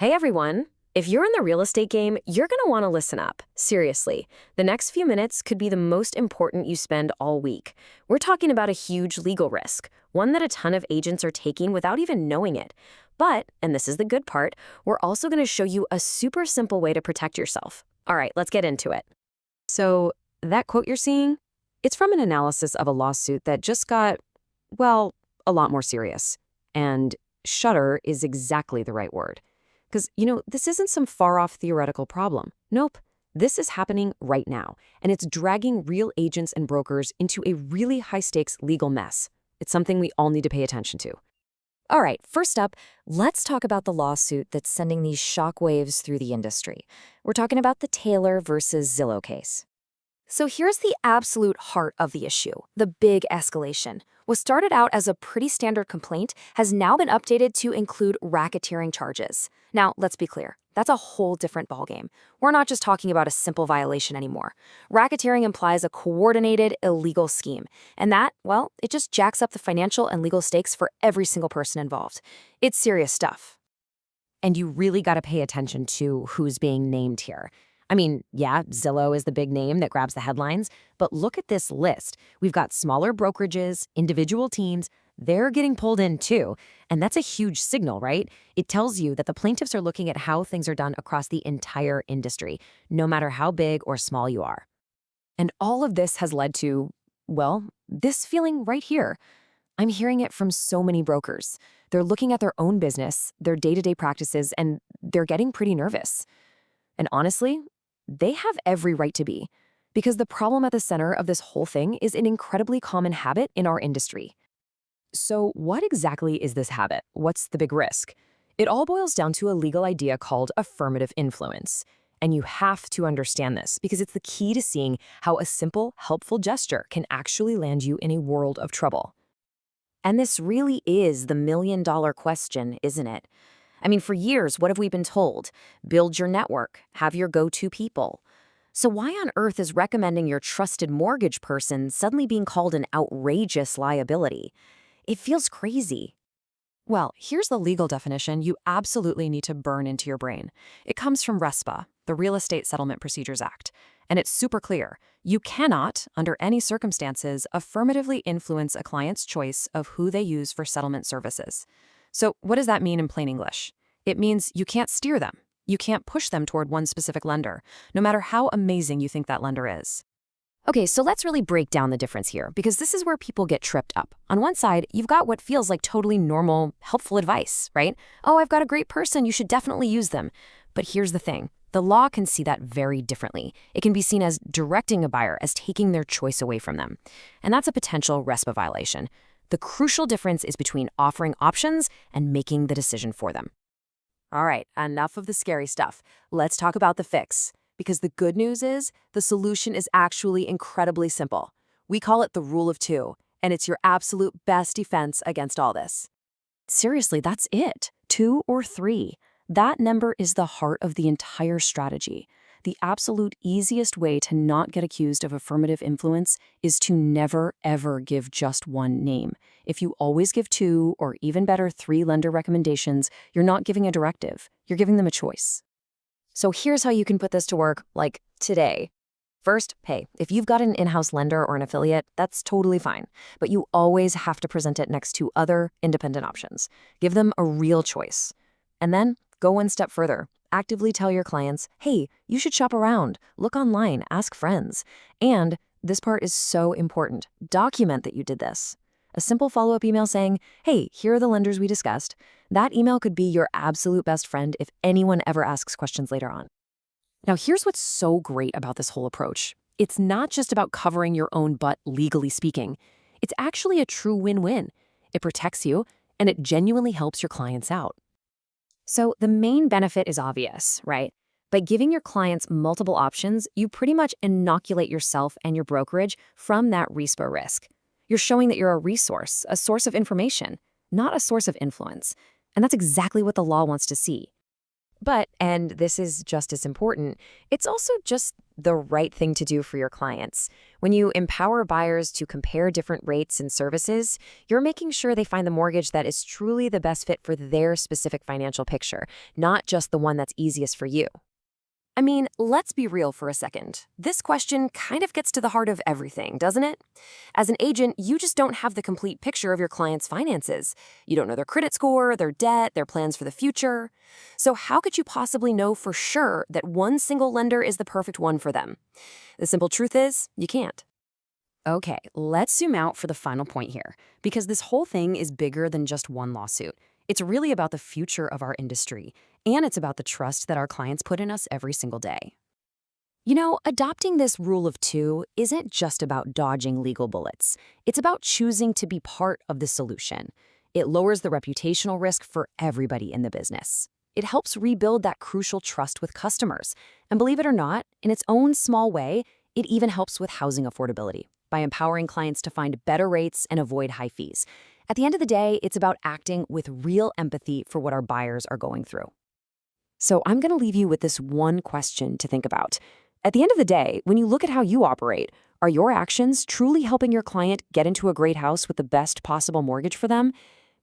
Hey everyone! If you're in the real estate game, you're going to want to listen up. Seriously, the next few minutes could be the most important you spend all week. We're talking about a huge legal risk, one that a ton of agents are taking without even knowing it. But, and this is the good part, we're also going to show you a super simple way to protect yourself. All right, let's get into it. So, that quote you're seeing? It's from an analysis of a lawsuit that just got, well, a lot more serious. And shudder is exactly the right word. Because, this isn't some far-off theoretical problem. Nope. This is happening right now, and it's dragging real agents and brokers into a really high-stakes legal mess. It's something we all need to pay attention to. All right, first up, let's talk about the lawsuit that's sending these shockwaves through the industry. We're talking about the Taylor versus Zillow case. So here's the absolute heart of the issue, the big escalation. What started out as a pretty standard complaint has now been updated to include racketeering charges. Now, let's be clear, that's a whole different ballgame. We're not just talking about a simple violation anymore. Racketeering implies a coordinated, illegal scheme. And that, well, it just jacks up the financial and legal stakes for every single person involved. It's serious stuff. And you really got to pay attention to who's being named here. I mean, yeah, Zillow is the big name that grabs the headlines, but look at this list. We've got smaller brokerages, individual teams. They're getting pulled in too. And that's a huge signal, right? It tells you that the plaintiffs are looking at how things are done across the entire industry, no matter how big or small you are. And all of this has led to, well, this feeling right here. I'm hearing it from so many brokers. They're looking at their own business, their day-to-day practices, and they're getting pretty nervous. And honestly, they have every right to be, because the problem at the center of this whole thing is an incredibly common habit in our industry. So what exactly is this habit? What's the big risk? It all boils down to a legal idea called affirmative influence. And you have to understand this because it's the key to seeing how a simple, helpful gesture can actually land you in a world of trouble. And this really is the million-dollar question, isn't it? I mean, for years, what have we been told? Build your network, have your go-to people. So why on earth is recommending your trusted mortgage person suddenly being called an outrageous liability? It feels crazy. Well, here's the legal definition you absolutely need to burn into your brain. It comes from RESPA, the Real Estate Settlement Procedures Act. And it's super clear. You cannot, under any circumstances, affirmatively influence a client's choice of who they use for settlement services. So what does that mean in plain English? It means you can't steer them. You can't push them toward one specific lender, no matter how amazing you think that lender is. Okay, so let's really break down the difference here, because this is where people get tripped up. On one side, you've got what feels like totally normal, helpful advice, right? Oh, I've got a great person, you should definitely use them. But here's the thing. The law can see that very differently. It can be seen as directing a buyer, as taking their choice away from them. And that's a potential RESPA violation. The crucial difference is between offering options and making the decision for them. All right, enough of the scary stuff. Let's talk about the fix. Because the good news is, the solution is actually incredibly simple. We call it the rule of two, and it's your absolute best defense against all this. Seriously, that's it. 2 or 3. That number is the heart of the entire strategy. The absolute easiest way to not get accused of affirmative influence is to never, ever give just one name. If you always give 2, or even better, 3 lender recommendations, you're not giving a directive. You're giving them a choice. So here's how you can put this to work, like today. First, hey, if you've got an in-house lender or an affiliate, that's totally fine. But you always have to present it next to other independent options. Give them a real choice. And then go one step further. Actively tell your clients, hey, you should shop around, look online, ask friends. And this part is so important. Document that you did this. A simple follow-up email saying, hey, here are the lenders we discussed. That email could be your absolute best friend if anyone ever asks questions later on. Now, here's what's so great about this whole approach. It's not just about covering your own butt, legally speaking. It's actually a true win-win. It protects you, and it genuinely helps your clients out. So the main benefit is obvious, right? By giving your clients multiple options, you pretty much inoculate yourself and your brokerage from that RESPA risk. You're showing that you're a resource, a source of information, not a source of influence. And that's exactly what the law wants to see. But, and this is just as important, it's also just the right thing to do for your clients. When you empower buyers to compare different rates and services, you're making sure they find the mortgage that is truly the best fit for their specific financial picture, not just the one that's easiest for you. I mean, let's be real for a second. This question kind of gets to the heart of everything, doesn't it? As an agent, you just don't have the complete picture of your client's finances. You don't know their credit score, their debt, their plans for the future. So how could you possibly know for sure that one single lender is the perfect one for them? The simple truth is, you can't. Okay, let's zoom out for the final point here, because this whole thing is bigger than just one lawsuit. It's really about the future of our industry, and it's about the trust that our clients put in us every single day. You know, adopting this rule of two isn't just about dodging legal bullets. It's about choosing to be part of the solution. It lowers the reputational risk for everybody in the business. It helps rebuild that crucial trust with customers. And believe it or not, in its own small way, it even helps with housing affordability by empowering clients to find better rates and avoid high fees. At the end of the day, it's about acting with real empathy for what our buyers are going through. So I'm going to leave you with this one question to think about. At the end of the day, when you look at how you operate, are your actions truly helping your client get into a great house with the best possible mortgage for them?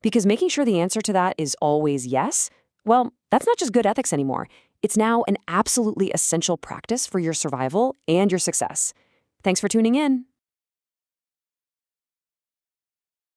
Because making sure the answer to that is always yes, well, that's not just good ethics anymore. It's now an absolutely essential practice for your survival and your success. Thanks for tuning in.